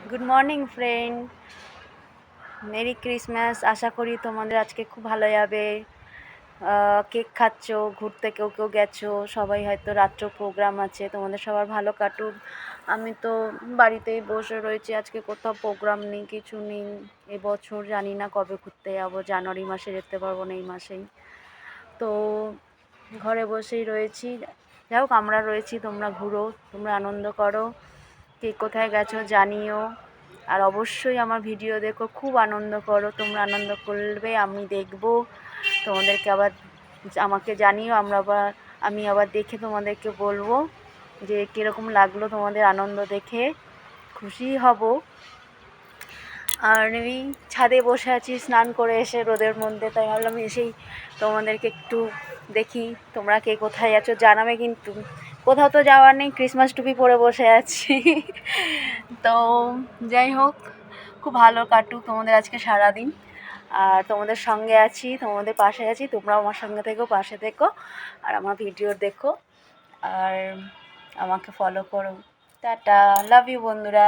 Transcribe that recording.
Good morning friend, merry Christmas. আশা করি তোমাদের আজকে খুব ভালো যাবে। কেক খাচ্ছ, ঘুরতে কেউ কেউ গেছো, সবাই হয়তো রাত্র প্রোগ্রাম আছে, তোমাদের সবার ভালো কাটুক। আমি তো বাড়িতেই বসে রয়েছি, আজকে কোথাও প্রোগ্রাম নেই, কিছু নেই। এবছর জানি না কবে ঘুরতে যাবো, জানুয়ারি মাসে যেতে পারবো না, এই মাসেই তো ঘরে বসেই রয়েছি। যাই হোক, আমরা রয়েছি, তোমরা ঘুরো, তোমরা আনন্দ করো, কে কোথায় গেছো জানিও। আর অবশ্যই আমার ভিডিও দেখো, খুব আনন্দ করো, তোমরা আনন্দ করবে, আমি দেখবো, তোমাদেরকে আবার আমাকে জানিও, আমি আবার দেখে তোমাদেরকে বলবো যে কীরকম লাগলো তোমাদের আনন্দ দেখে, খুশি হব। আর এই ছাদে বসে আছি স্নান করে এসে রোদের মধ্যে, তাই ভাবলাম এসেই তোমাদেরকে একটু দেখি তোমরা কে কোথায় আছো জানাবে। কিন্তু কোথাও তো যাওয়ার নেই, ক্রিসমাস টুপি পরে বসে আছি। তো যাই হোক, খুব ভালো কাটুক তোমাদের আজকে সারাদিন। আর তোমাদের সঙ্গে আছি, তোমাদের পাশে আছি, তোমরাও আমার সঙ্গে থেকো, পাশে থেকো, আর আমার ভিডিও দেখো, আর আমাকে ফলো করো। টাটা, লাভ ইউ বন্ধুরা।